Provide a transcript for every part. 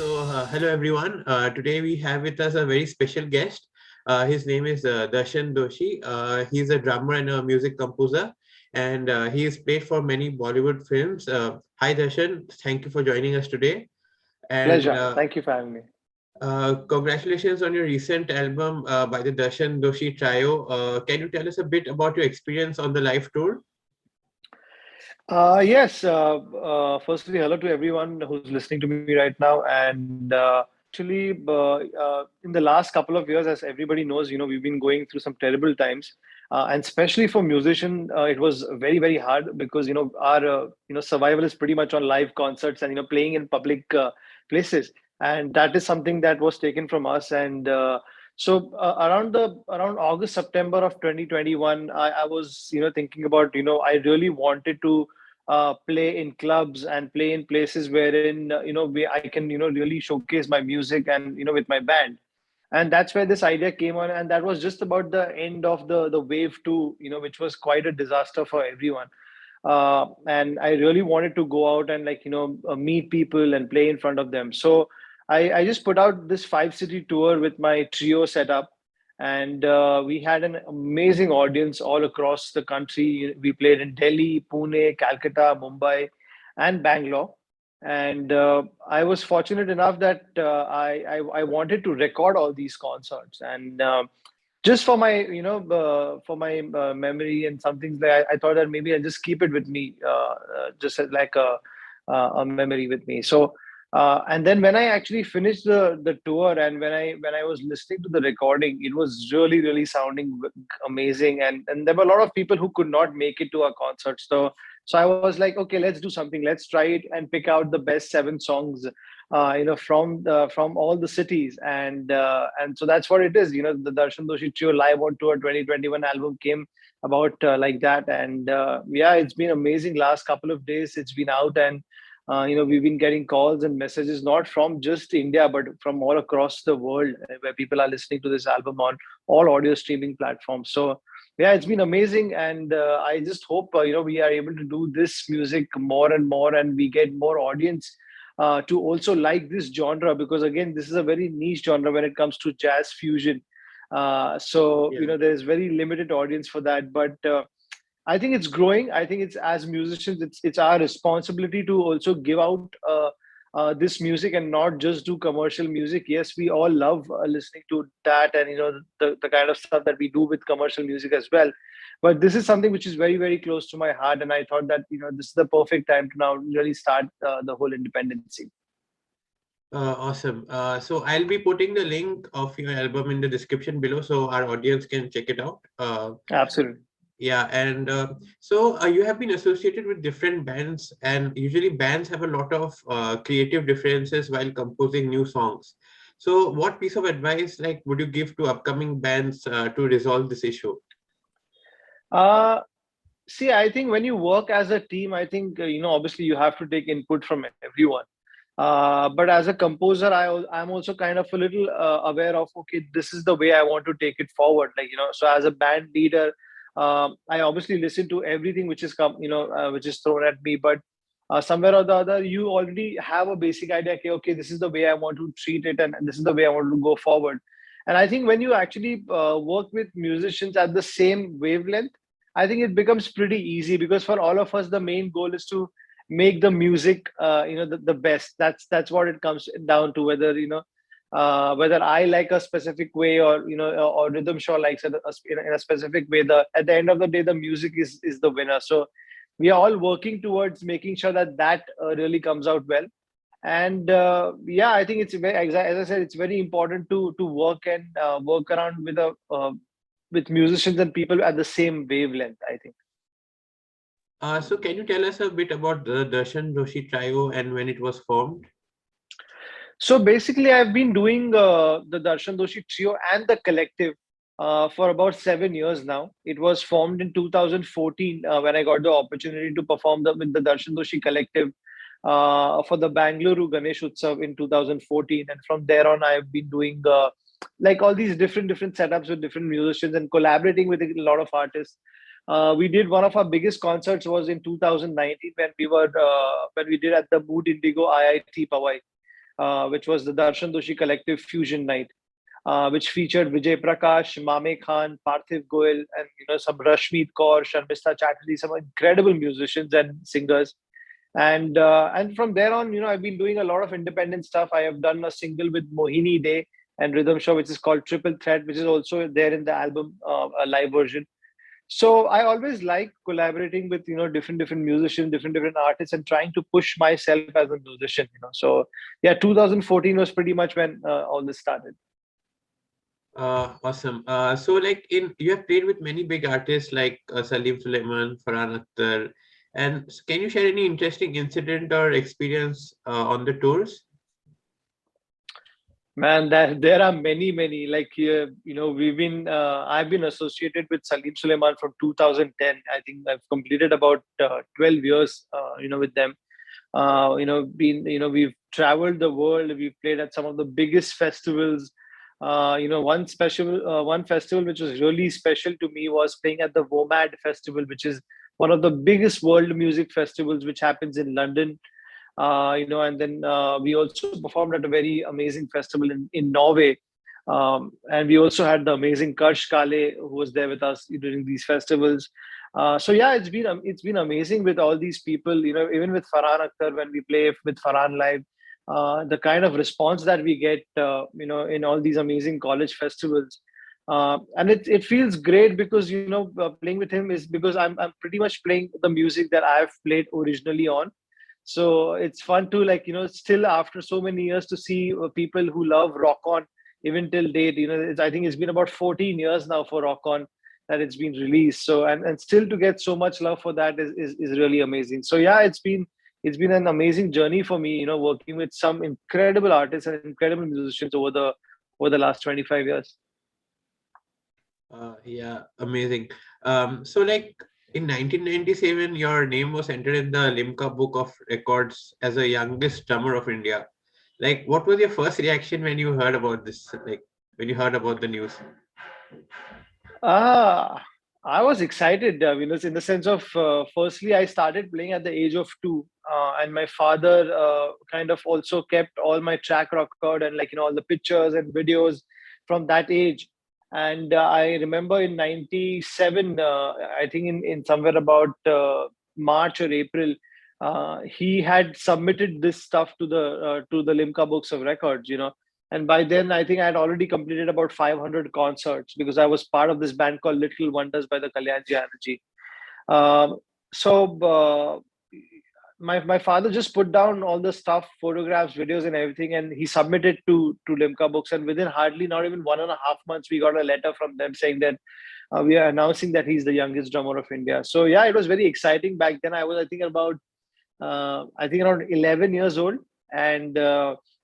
Hello everyone. Today we have with us a very special guest. His name is Darshan Doshi. He's a drummer and a music composer, and he is played for many Bollywood films. Hi Darshan, thank you for joining us today. And Pleasure. Thank you for having me. congratulations on your recent album by the Darshan Doshi Trio. Can you tell us a bit about your experience on the live tour? Yes. Firstly, hello to everyone who's listening to me right now. And in the last couple of years, as everybody knows, we've been going through some terrible times, and especially for musician, it was very, very hard because our survival is pretty much on live concerts and playing in public places, and that is something that was taken from us. And around August, September of 2021, I was thinking about I really wanted to play in clubs and play in places wherein I can really showcase my music and with my band. And that's where this idea came on, and that was just about the end of the wave two, which was quite a disaster for everyone. And I really wanted to go out and meet people and play in front of them. So I just put out this 5 city tour with my trio setup, and we had an amazing audience all across the country. We played in Delhi, Pune, Calcutta, Mumbai, and Bangalore. And I was fortunate enough that I wanted to record all these concerts, and just for my memory and some things, like I thought that maybe I just keep it with me, just as like a memory with me. So and then when I actually finished the tour, and when I was listening to the recording, it was really sounding amazing. And there were a lot of people who could not make it to our concert. So I was like, okay, let's do something. Let's try it and pick out the best 7 songs, from all the cities. And so that's what it is. The Darshan Doshi Trio Live on Tour 2021 album came about like that. And yeah, it's been amazing. Last couple of days, it's been out, and we've been getting calls and messages not from just India but from all across the world, where people are listening to this album on all audio streaming platforms. So yeah, it's been amazing, and I just hope we are able to do this music more and more, and we get more audience to also like this genre, because again, this is a very niche genre when it comes to jazz fusion. So Yeah. there's very limited audience for that, but I think it's growing. I think it's, as musicians, it's our responsibility to also give out this music and not just do commercial music. Yes, we all love listening to that, and the kind of stuff that we do with commercial music as well. But this is something which is very close to my heart, and I thought that this is the perfect time to now really start the whole independency. Awesome. So I'll be putting the link of your album in the description below so our audience can check it out. Absolutely. Yeah, and you have been associated with different bands, and usually bands have a lot of creative differences while composing new songs. So, what piece of advice like would you give to upcoming bands to resolve this issue? Uh, See, I think when you work as a team, I think obviously you have to take input from everyone. But as a composer, I'm also kind of a little aware of, okay, this is the way I want to take it forward. So as a band leader, I obviously listen to everything which is which is thrown at me. But somewhere or the other, you already have a basic idea. Okay, this is the way I want to treat it, and this is the way I want to go forward. And I think when you actually work with musicians at the same wavelength, I think it becomes pretty easy, because for all of us, the main goal is to make the music, the best. That's what it comes down to. Whether I like a specific way, or Rhythm Shaw likes it in a specific way. At the end of the day, the music is the winner. So we are all working towards making sure that really comes out well. And yeah, I think it's as I said, it's very important to work and work around with musicians and people at the same wavelength, I think. So, can you tell us a bit about the Darshan Doshi Trio and when it was formed? So basically, I've been doing the Darshan Doshi Trio and the Collective for about 7 years now. It was formed in 2014 when I got the opportunity to perform with the Darshan Doshi Collective for the Bangalore Ganesh Utsav in 2014. And from there on, I've been doing like all these different setups with different musicians and collaborating with a lot of artists. We did one of our biggest concerts was in 2019 when we did at the Mood Indigo IIT Powai. which was the Darshan Doshi Collective Fusion Night, which featured Vijay Prakash, Mame Khan, Parthiv Goel, and some Rashmeet Kaur, Sharmista Chatterjee, some incredible musicians and singers. And from there on, I've been doing a lot of independent stuff. I have done a single with Mohini Day and Rhythm Show, which is called Triple Threat, which is also there in the album, a live version. So I always like collaborating with different musicians, different artists, and trying to push myself as a musician. So yeah, 2014 was pretty much when all this started. Awesome. So like you have played with many big artists like Salim-Sulaiman, Farhan Akhtar, and can you share any interesting incident or experience on the tours? Man, there are many. Like I've been associated with Salim-Sulaiman from 2010. I think I've completed about 12 years, with them. We've traveled the world. We've played at some of the biggest festivals. One festival which was really special to me was playing at the WOMAD festival, which is one of the biggest world music festivals, which happens in London. And then we also performed at a very amazing festival in Norway. And we also had the amazing Karsh Kale, who was there with us during these festivals. So yeah, it's been amazing with all these people. Even with Farhan Akhtar, when we play with Farhan live, the kind of response that we get, in all these amazing college festivals. And it feels great because playing with him is because I'm pretty much playing the music that I've played originally on. So it's fun to still after so many years to see people who love rock on even till date. I think it's been about 14 years now for rock on that it's been released. So and still to get so much love for that is really amazing. So yeah, it's been an amazing journey for me, working with some incredible artists and incredible musicians over the last 25 years. Yeah, amazing. So like in 1997, your name was entered in the Limca Book of Records as the youngest drummer of India. Like, what was your first reaction when you heard about this? Like, when you heard about the news? Ah, I was excited, in the sense of, firstly, I started playing at the age of 2, and my father kind of also kept all my track record and all the pictures and videos from that age. And I remember in '97, I think in somewhere about March or April, he had submitted this stuff to the Limca Books of Records, and by then, I think I had already completed about 500 concerts because I was part of this band called Little Wonders by the Kalyanji Energy. So my father just put down all the stuff, photographs, videos, and everything, and he submitted to Limca Books. And within hardly not even 1.5 months, we got a letter from them saying that we are announcing that he's the youngest drummer of India. So yeah, it was very exciting back then. I think about I think around 11 years old, and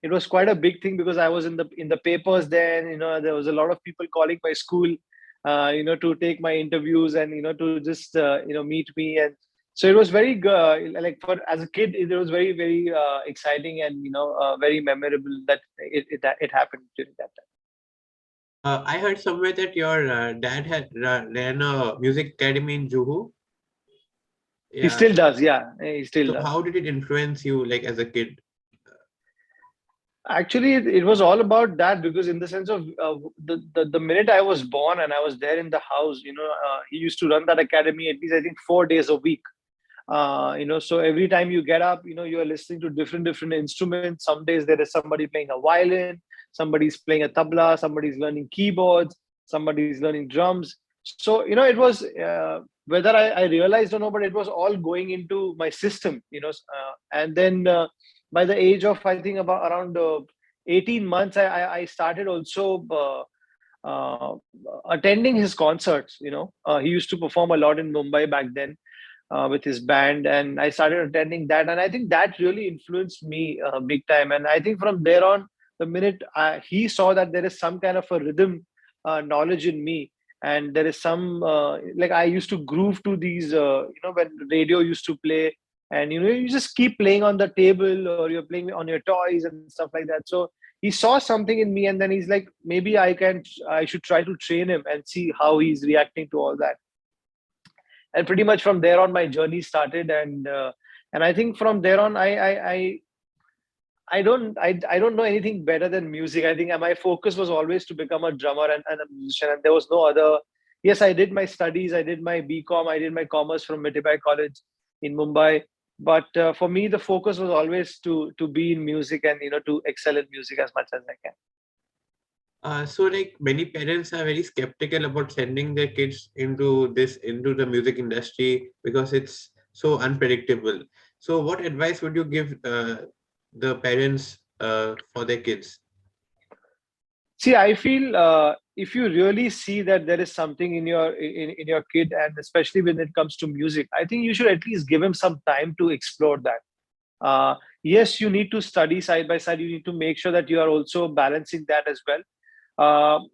it was quite a big thing because I was in the papers then. There was a lot of people calling my school, to take my interviews and to just meet me, and so it was very like for as a kid, it was very very exciting and very memorable that it happened during that time. I heard somewhere that your dad had ran a music academy in Juhu. He Yeah. still does, yeah, he still So does. how did it influence you, like as a kid? Actually, it was all about that because, in the sense of the minute I was born and I was there in the house, he used to run that academy at least I think 4 days a week. So every time you get up, you are listening to different instruments. Some days there is somebody playing a violin, somebody's playing a tabla, somebody's learning keyboards, somebody's learning drums. So it was whether I realized or not, but it was all going into my system. And then by the age of I think about around 18 months, I started also uh, attending his concerts. He used to perform a lot in Mumbai back then with his band, and I started attending that, and I think that really influenced me big time. And I think from there on, the minute he saw that there is some kind of a rhythm knowledge in me, and there is some like I used to groove to these, when radio used to play, and you just keep playing on the table or you're playing on your toys and stuff like that. So he saw something in me, and then he's like, maybe I should try to train him and see how he's reacting to all that. And pretty much from there on my journey started. And I think from there on, I don't know anything better than music. I think my focus was always to become a drummer and a musician, and there was no other. Yes, I did my studies. I did my BCom. I did my commerce from Mitibai College in Mumbai. But for me, the focus was always to be in music and to excel in music as much as I can. So like many parents are very skeptical about sending their kids into the music industry because it's so unpredictable. So what advice would you give the parents for their kids? See, I feel if you really see that there is something in your kid, and especially when it comes to music, I think you should at least give him some time to explore that. Yes, you need to study side by side. You need to make sure that you are also balancing that as well.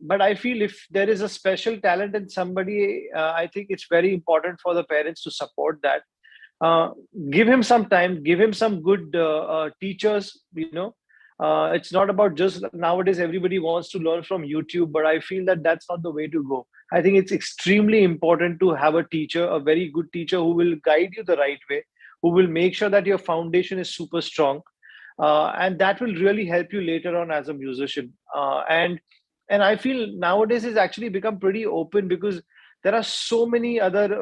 But I feel if there is a special talent in somebody, I think it's very important for the parents to support that. uh, Give him some time, give him some good teachers. It's not about just nowadays everybody wants to learn from YouTube, but I feel that that's not the way to go. I think it's extremely important to have a teacher, a very good teacher, who will guide you the right way, who will make sure that your foundation is super strong, and that will really help you later on as a musician. And I feel nowadays it's actually become pretty open, because there are so many other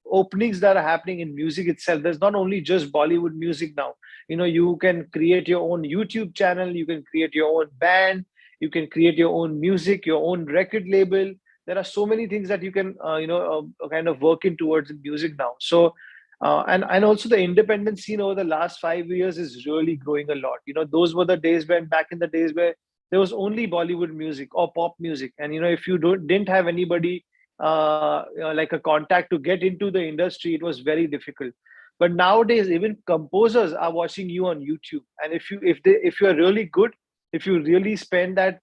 openings that are happening in music itself. There's not only just Bollywood music now. You can create your own YouTube channel, you can create your own band, you can create your own music, your own record label. There are so many things that you can kind of work in towards in music now. So and also the independent scene over the last 5 years is really growing a lot. Those were the days when, back in the days where there was only Bollywood music or pop music, and if you didn't have anybody like a contact to get into the industry, it was very difficult. But nowadays, even composers are watching you on YouTube, and if you are really good, if you really spend that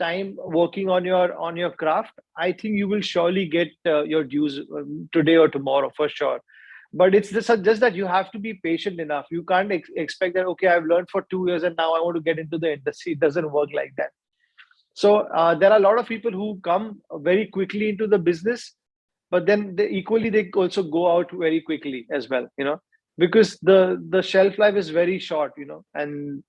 time working on your craft, I think you will surely get your dues today or tomorrow for sure. But it's just that you have to be patient enough. You can't expect that, okay, I've learned for 2 years and now I want to get into the industry. It doesn't work like that. So there are a lot of people who come very quickly into the business, but then they also go out very quickly as well, because the shelf life is very short, and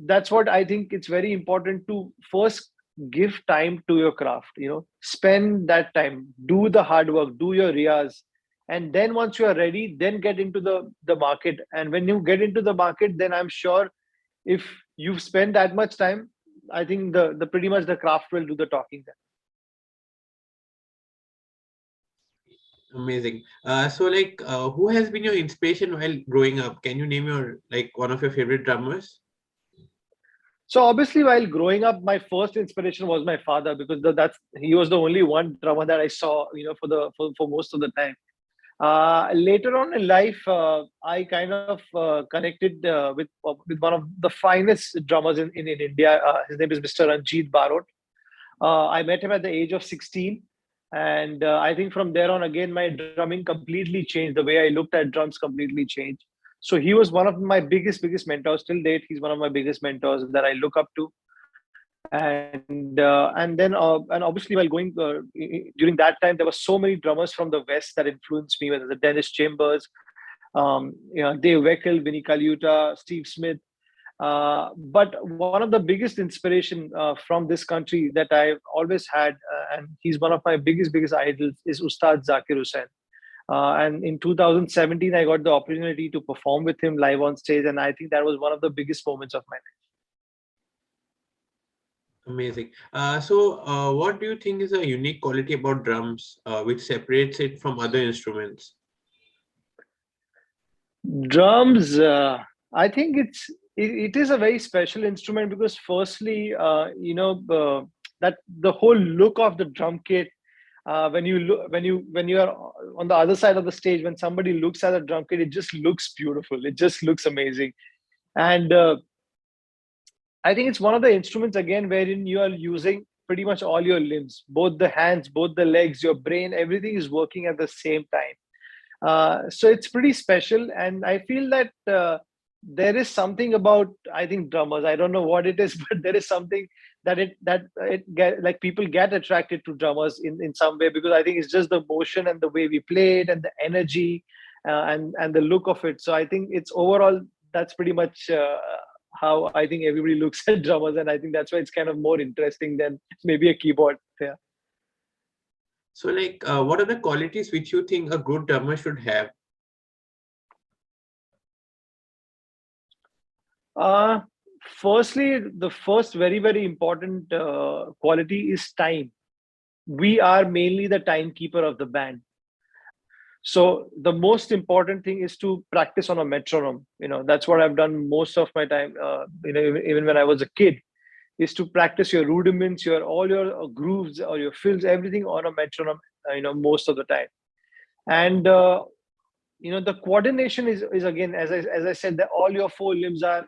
that's what I think. It's very important to first give time to your craft. Spend that time, do the hard work, do your riyas, and then once you are ready, then get into the market. And when you get into the market, then I'm sure if you've spent that much time, I think the pretty much the craft will do the talking then. Amazing. So like who has been your inspiration while growing up? Can you name your like one of your favorite drummers? So obviously, while growing up, my first inspiration was my father, because that's he was the only one drummer that I saw, for most of the time. Later on in life, I kind of connected with one of the finest drummers in India. His name is Mr. Ranjit Barot. I met him at the age of 16. And I think from there on, again, my drumming completely changed. The way I looked at drums completely changed. So he was one of my biggest mentors till date. He's one of my biggest mentors that I look up to. And obviously while going during that time, there were so many drummers from the West that influenced me, whether the Dennis Chambers, Dave Weckl, Vinnie Colaiuta, Steve Smith. But one of the biggest inspiration from this country that I've always had, and he's one of my biggest idols, is Ustad Zakir Hussain. And in 2017, I got the opportunity to perform with him live on stage, and I think that was one of the biggest moments of my life. Amazing. What do you think is a unique quality about drums which separates it from other instruments? Drums, I think it is a very special instrument, because firstly, that the whole look of the drum kit, when you look when you are on the other side of the stage, when somebody looks at a drum kit, it just looks beautiful. It just looks amazing. And I think it's one of the instruments, again, wherein you are using pretty much all your limbs, both the hands, both the legs, your brain, everything is working at the same time. So it's pretty special, and I feel that there is something about, I think, drummers. I don't know what it is, but there is something that it get, like, people get attracted to drummers in some way, because I think it's just the motion and the way we play it and the energy, and the look of it. So I think it's overall that's pretty much how I think everybody looks at drummers, and I think that's why it's kind of more interesting than maybe a keyboard. Yeah. So, like, what are the qualities which you think a good drummer should have? Uh, Firstly, the first very important quality is time. We are mainly the timekeeper of the band. So the most important thing is to practice on a metronome. That's what I've done most of my time. Even when I was a kid, is to practice your rudiments, your all your grooves or your fills, everything on a metronome. Most of the time, and the coordination is again, as I said, that all your four limbs are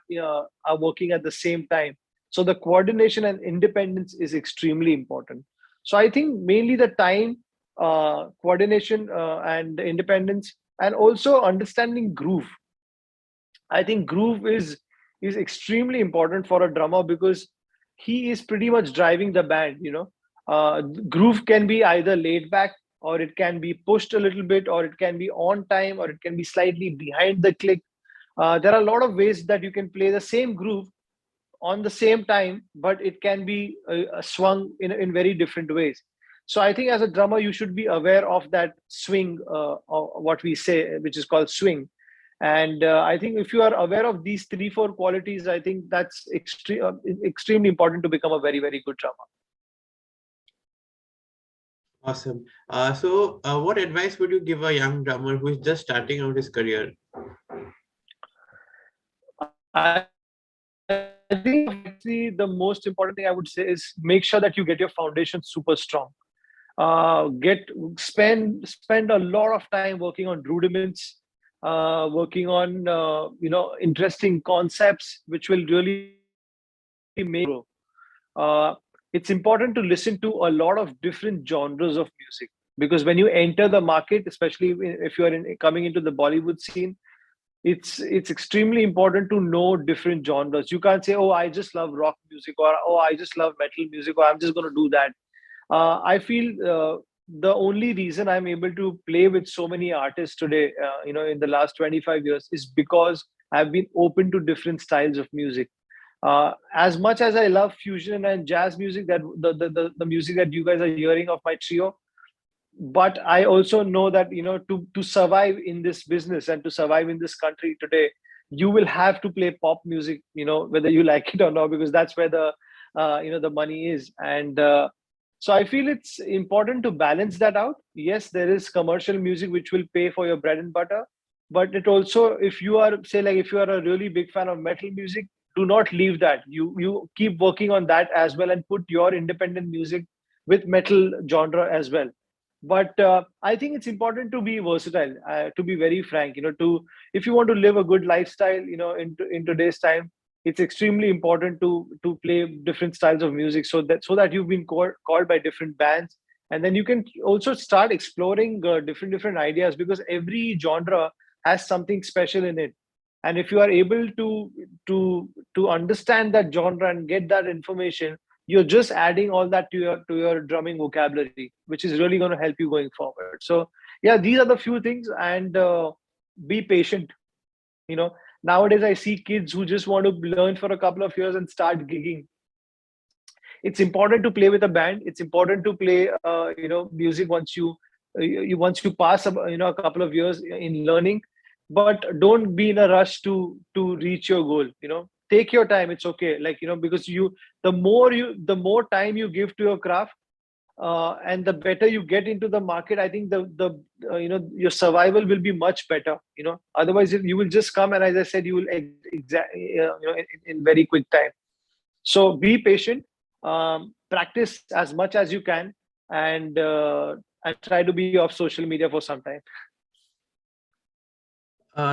working at the same time. So the coordination and independence is extremely important. So I think mainly the time, coordination, and independence, and also understanding groove. I think groove is extremely important for a drummer, because he is pretty much driving the band. Groove can be either laid back, or it can be pushed a little bit, or it can be on time, or it can be slightly behind the click. There are a lot of ways that you can play the same groove on the same time, but it can be swung in very different ways. So I think as a drummer, you should be aware of that swing, or what we say, which is called swing. And I think if you are aware of these three, four qualities, I think that's extremely important to become a very good drummer. Awesome. So, what advice would you give a young drummer who is just starting out his career? I think actually the most important thing I would say is make sure that you get your foundation super strong. Get spend a lot of time working on rudiments, working on interesting concepts, which will really make you grow. It's important to listen to a lot of different genres of music, because when you enter the market, especially if you are coming into the Bollywood scene, it's extremely important to know different genres. You can't say, oh, I just love rock music, or oh, I just love metal music, or I'm just going to do that. I feel the only reason I'm able to play with so many artists today, in the last 25 years, is because I've been open to different styles of music. As much as I love fusion and jazz music, that the music that you guys are hearing of my trio, but I also know that to survive in this business and to survive in this country today, you will have to play pop music, whether you like it or not, because that's where the money is. And so I feel it's important to balance that out. Yes, there is commercial music which will pay for your bread and butter, but it also, if you are, say, like, if you are a really big fan of metal music, do not leave that. You keep working on that as well, and put your independent music with metal genre as well. But I think it's important to be versatile, to be very frank. To If you want to live a good lifestyle, in today's time, it's extremely important to play different styles of music, so that you've been called by different bands, and then you can also start exploring different ideas, because every genre has something special in it. And if you are able to understand that genre and get that information, you're just adding all that to your drumming vocabulary, which is really going to help you going forward. So yeah, these are the few things. And be patient. Nowadays I see kids who just want to learn for a couple of years and start gigging. It's important to play with a band. It's important to play music once you pass a couple of years in learning. But don't be in a rush to reach your goal. Take your time. It's okay, like, because the more time you give to your craft, and the better you get into the market, I think the your survival will be much better. Otherwise you will just come, and as I said, you will in very quick time. So be patient. Practice as much as you can, and try to be off social media for some time.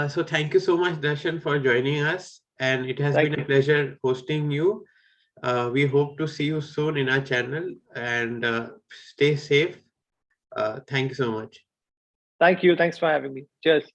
So thank you so much, Darshan, for joining us. And it has Thank been a you. pleasure hosting you. We hope to see you soon in our channel, and stay safe. Thank you so much. Thank you. Thanks for having me. Cheers.